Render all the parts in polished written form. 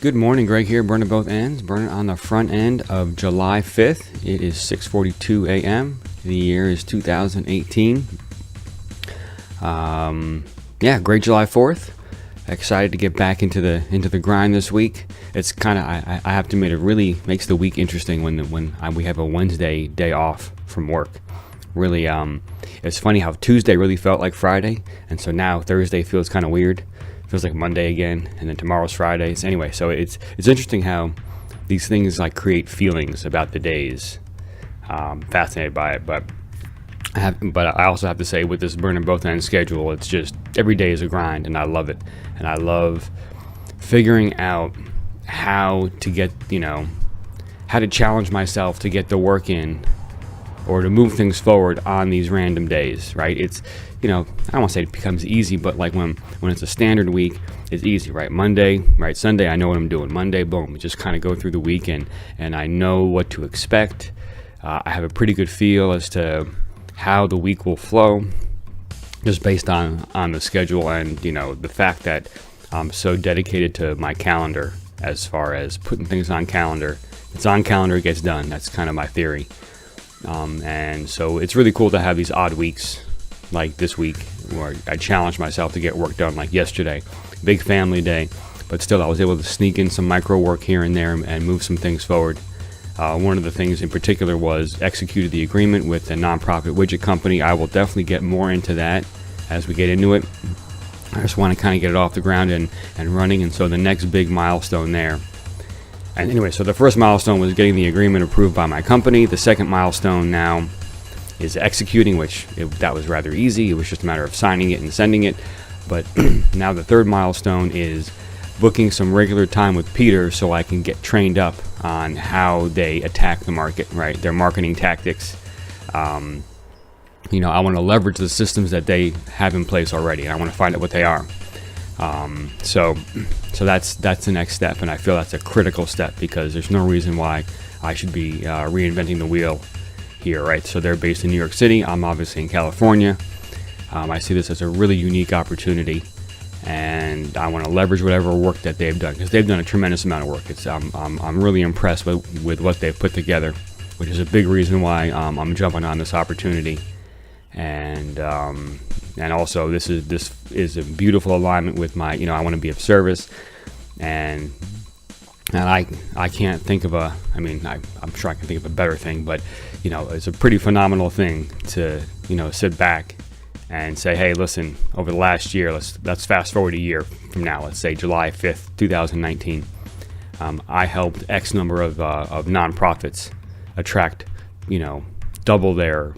Good morning, Greg here, burning both ends, burning on the front end of July 5th. It is 6:42 a.m. The year is 2018. Great July 4th. Excited to get back into the grind this week. It's kind of, I have to admit, it really makes the week interesting when we have a Wednesday day off from work. Really, it's funny how Tuesday really felt like Friday, and so now Thursday feels kind of weird. Feels like Monday again, and then tomorrow's Friday. So anyway, so it's interesting how these things like create feelings about the days. Fascinated by it, but I also have to say, with this burning both ends schedule, it's just every day is a grind, and I love it. And I love figuring out how to get, how to challenge myself to get the work in, or to move things forward on these random days, right? It's, I don't want to say it becomes easy, but like when it's a standard week, it's easy, right? Monday, right? Sunday, I know what I'm doing. Monday, boom, just kind of go through the weekend, and I know what to expect. I have a pretty good feel as to how the week will flow, just based on the schedule and, the fact that I'm so dedicated to my calendar as far as putting things on calendar. It's on calendar, it gets done. That's kind of my theory. And so it's really cool to have these odd weeks like this week where I challenge myself to get work done, like yesterday. Big family day, but still I was able to sneak in some micro work here and there and move some things forward. One of the things in particular was executed the agreement with a nonprofit widget company. I will definitely get more into that as we get into it. I just want to kind of get it off the ground and running, and so the next big milestone there. And anyway, so the first milestone was getting the agreement approved by my company. The second milestone now is executing, that was rather easy. It was just a matter of signing it and sending it. But now the third milestone is booking some regular time with Peter so I can get trained up on how they attack the market, right? Their marketing tactics. I want to leverage the systems that they have in place already, and I want to find out what they are. So that's the next step, and I feel that's a critical step because there's no reason why I should be reinventing the wheel here, right? So they're based in New York City. I'm obviously in California. I see this as a really unique opportunity, and I want to leverage whatever work that they've done because they've done a tremendous amount of work. I'm really impressed with what they've put together, which is a big reason why I'm jumping on this opportunity. And also this is a beautiful alignment with my, I want to be of service, and I can't think of I'm sure I can think of a better thing, but it's a pretty phenomenal thing to sit back and say, hey, listen, over the last year, let's fast forward a year from now, let's say July 5th, 2019, I helped X number of nonprofits attract, double their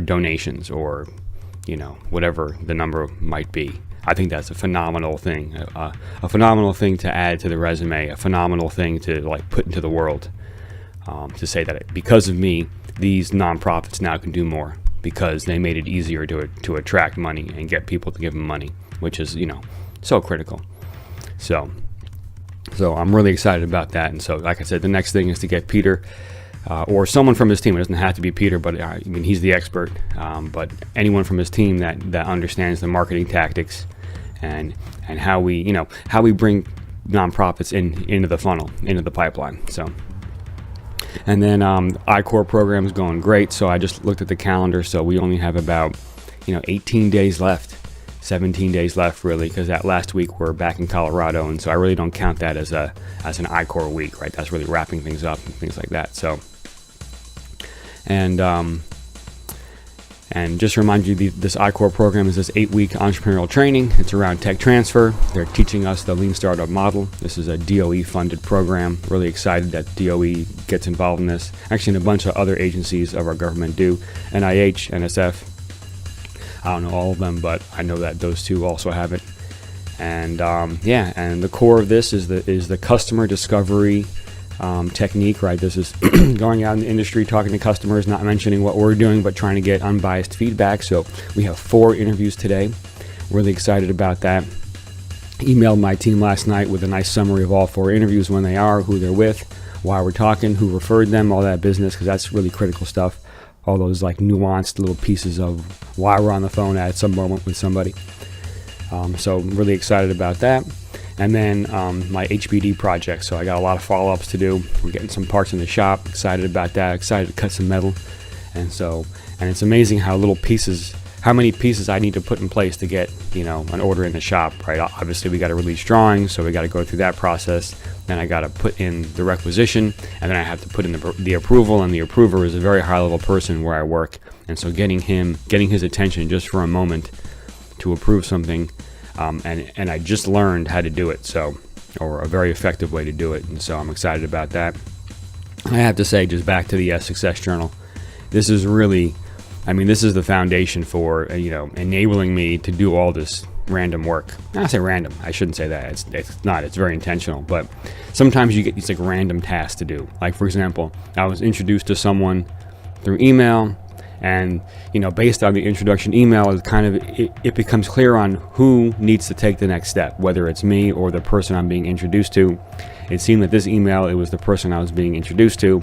donations, or whatever the number might be. I think that's a phenomenal thing, a phenomenal thing to add to the resume, a phenomenal thing to put into the world, to say that because of me, these nonprofits now can do more because they made it easier to attract money and get people to give them money, which is so critical. So I'm really excited about that. And so, like I said, the next thing is to get Peter or someone from his team. It doesn't have to be Peter, but he's the expert. But anyone from his team that understands the marketing tactics and how we bring nonprofits into the funnel, into the pipeline. So, and then iCore program is going great. So I just looked at the calendar. So we only have about 18 days left, 17 days left really, because that last week we're back in Colorado, and so I really don't count that as an iCore week, right? That's really wrapping things up and things like that. So. And just to remind you, this iCore program is this 8-week entrepreneurial training. It's around tech transfer. They're teaching us the Lean Startup model. This is a DOE-funded program. Really excited that DOE gets involved in this. Actually, and a bunch of other agencies of our government do. NIH, NSF. I don't know all of them, but I know that those two also have it. And and the core of this is the customer discovery technique, right? This is going out in the industry, talking to customers, not mentioning what we're doing, but trying to get unbiased feedback. So we have 4 interviews today. Really excited about that. Emailed my team last night with a nice summary of all 4 interviews, when they are, who they're with, why we're talking, who referred them, all that business, because that's really critical stuff. All those nuanced little pieces of why we're on the phone at some moment with somebody. So really excited about that. And then my HBD project. So I got a lot of follow-ups to do. We're getting some parts in the shop. Excited about that. Excited to cut some metal. And it's amazing how many pieces I need to put in place to get, an order in the shop, right? Obviously, we got to release drawings, so we got to go through that process. Then I got to put in the requisition, and then I have to put in the approval, and the approver is a very high-level person where I work. And so getting his attention just for a moment to approve something, and I just learned how to do it, or a very effective way to do it, and so I'm excited about that. I have to say, just back to the Success Journal, this is really, this is the foundation for, enabling me to do all this random work. I say random, I shouldn't say that, it's not, it's very intentional, but sometimes you get these random tasks to do. Like, for example, I was introduced to someone through email, and based on the introduction email, it becomes clear on who needs to take the next step, whether it's me or the person I'm being introduced to. It seemed that this email, it was the person I was being introduced to,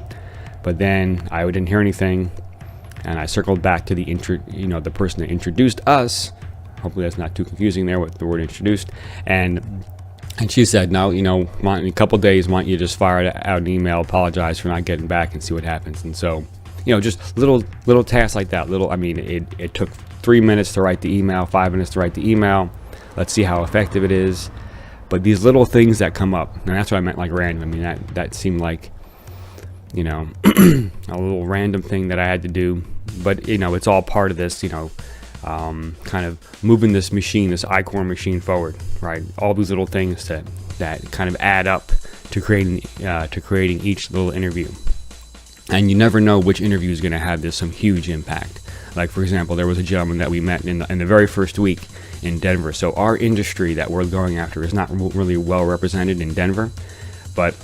but then I didn't hear anything, and I circled back to the person that introduced us. Hopefully that's not too confusing there with the word introduced. And she said, no, in a couple days, why don't you just fire out an email, apologize for not getting back, and see what happens. And so, just little tasks like that. It took 3 minutes to write the email, 5 minutes to write the email. Let's see how effective it is. But these little things that come up, and that's what I meant like random. That seemed like, a little random thing that I had to do. But, it's all part of this, kind of moving this machine, this iCore machine forward, right? All these little things that kind of add up to creating each little interview. And you never know which interview is going to have some huge impact. Like, for example, there was a gentleman that we met in the very first week in Denver. So our industry that we're going after is not really well represented in Denver. But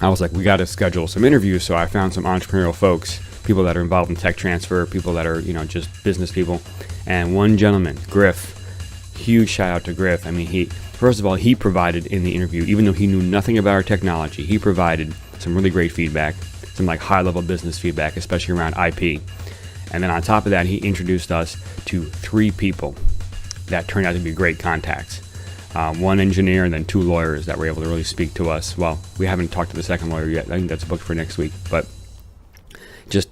I was like, we got to schedule some interviews. So I found some entrepreneurial folks, people that are involved in tech transfer, people that are, just business people. And one gentleman, Griff, huge shout out to Griff. First of all, he provided in the interview, even though he knew nothing about our technology, he provided some really great feedback, some high-level business feedback, especially around IP. And then on top of that, he introduced us to 3 people that turned out to be great contacts. One engineer and then 2 lawyers that were able to really speak to us. Well, we haven't talked to the second lawyer yet. I think that's booked for next week. But just,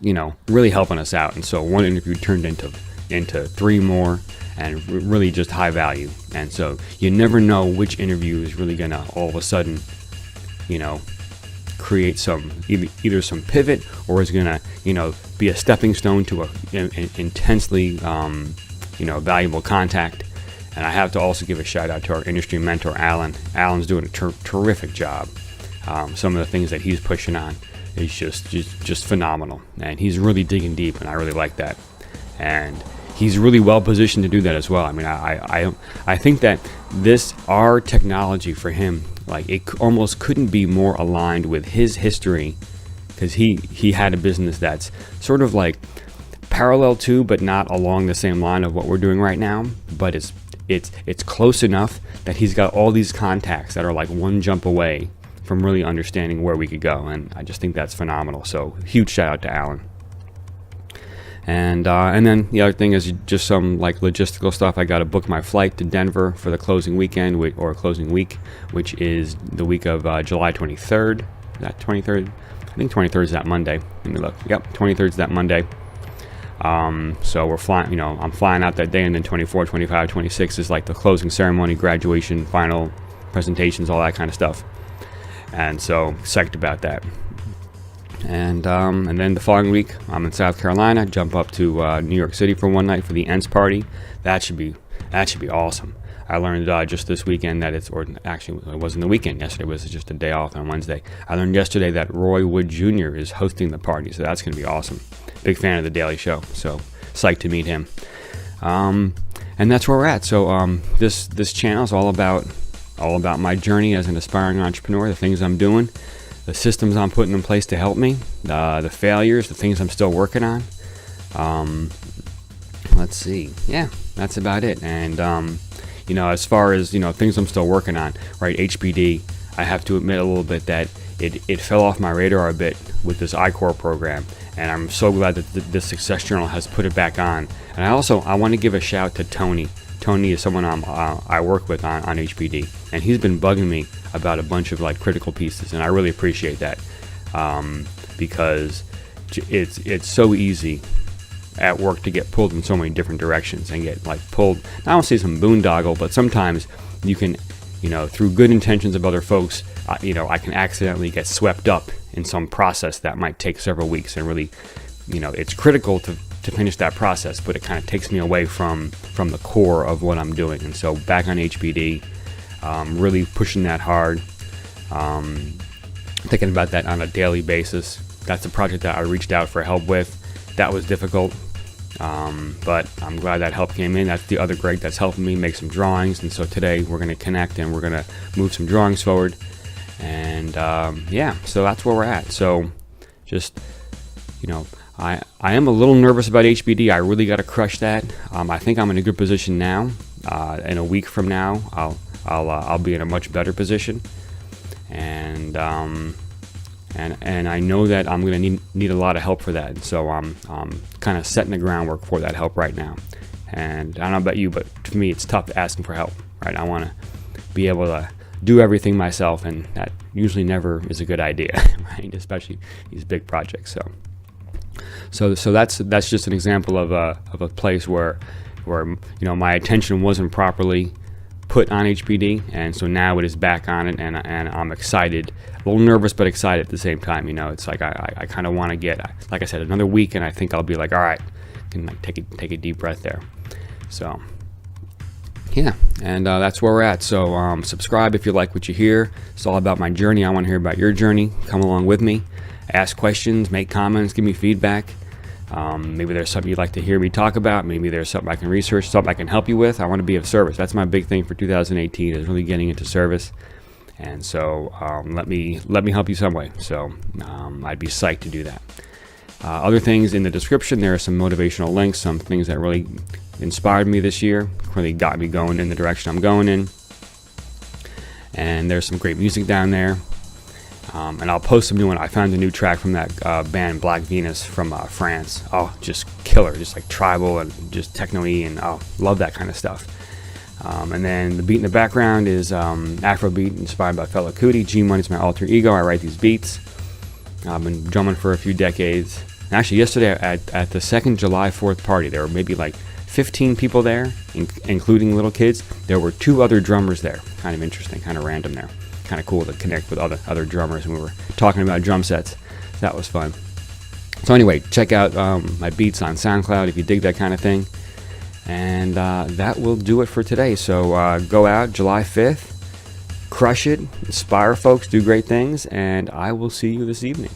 really helping us out. And so one interview turned into 3 more, and really just high value. And so you never know which interview is really going to all of a sudden, create some either some pivot, or is going to be a stepping stone to an intensely valuable contact. And I have to also give a shout out to our industry mentor, Alan. Alan's doing a terrific job. Some of the things that he's pushing on is just phenomenal, and he's really digging deep, and I really like that. And he's really well positioned to do that as well. I think that our technology for him, it almost couldn't be more aligned with his history, because he had a business that's sort of parallel to, but not along the same line of what we're doing right now. But it's close enough that he's got all these contacts that are one jump away from really understanding where we could go, and I just think that's phenomenal. So huge shout out to Alan. And then the other thing is just some logistical stuff. I got to book my flight to Denver for the closing weekend, or closing week, which is the week of July 23rd. Is that 23rd? I think 23rd is that Monday. Let me look. Yep, 23rd is that Monday. So we're flying, I'm flying out that day, and then 24, 25, 26 is the closing ceremony, graduation, final presentations, all that kind of stuff. And so psyched about that. And then the following week, I'm in South Carolina. Jump up to New York City for one night for the ENTS party. That should be awesome. I learned just this weekend that it wasn't the weekend. Yesterday was just a day off on Wednesday. I learned yesterday that Roy Wood Jr. is hosting the party, so that's going to be awesome. Big fan of The Daily Show, so psyched to meet him. And that's where we're at. So this channel is all about my journey as an aspiring entrepreneur, the things I'm doing, the systems I'm putting in place to help me, the failures, the things I'm still working on. Let's see. Yeah, that's about it. And, as far as, things I'm still working on, right, HBD, I have to admit a little bit that it fell off my radar a bit with this iCore program. And I'm so glad that the Success Journal has put it back on. And I want to give a shout to Tony Tony is someone I work with on HPD, and he's been bugging me about a bunch of like critical pieces, and I really appreciate that, because it's so easy at work to get pulled in so many different directions and get like pulled. I don't say some boondoggle, but sometimes you can, through good intentions of other folks, I can accidentally get swept up in some process that might take several weeks, and really, it's critical to finish that process, but it kind of takes me away from the core of what I'm doing. And so back on HBD, really pushing that hard, thinking about that on a daily basis. That's a project that I reached out for help with. That was difficult, but I'm glad that help came in. That's the other Greg that's helping me make some drawings, and so today we're going to connect and we're going to move some drawings forward. And so that's where we're at. So just, I am a little nervous about HBD. I really got to crush that. I think I'm in a good position now. In a week from now, I'll be in a much better position, and I know that I'm going to need a lot of help for that. And so I'm kind of setting the groundwork for that help right now. And I don't know about you, but to me, it's tough asking for help, right? I want to be able to do everything myself, and that usually never is a good idea, right? Especially these big projects. So that's just an example of a place where my attention wasn't properly put on HBD, and so now it is back on it, and I'm excited, a little nervous but excited at the same time. It's like I kind of want to get, like I said, another week, and I think I'll be like, all right, can like take a deep breath there. So yeah, and that's where we're at. So subscribe if you like what you hear. It's all about my journey. I want to hear about your journey. Come along with me. Ask questions, make comments, give me feedback. Maybe there's something you'd like to hear me talk about. Maybe there's something I can research, something I can help you with. I want to be of service. That's my big thing for 2018, is really getting into service. And so let me help you some way. So I'd be psyched to do that. Other things in the description, there are some motivational links, some things that really inspired me this year, really got me going in the direction I'm going in. And there's some great music down there. And I'll post some new one. I found a new track from that band Black Venus from France. Oh, just killer, just like tribal and just techno-y, and love that kind of stuff. And then the beat in the background is Afrobeat inspired by fellow Cootie. G-Money's my alter ego. I write these beats. I've been drumming for a few decades. And actually, yesterday at the second July 4th party, there were maybe like 15 people there, including little kids. There were 2 other drummers there. Kind of interesting, kind of random there. Kind of cool to connect with other drummers, and we were talking about drum sets. That was fun. So anyway, check out my beats on SoundCloud if you dig that kind of thing. And that will do it for today. So go out July 5th, crush it, inspire folks, do great things, and I will see you this evening.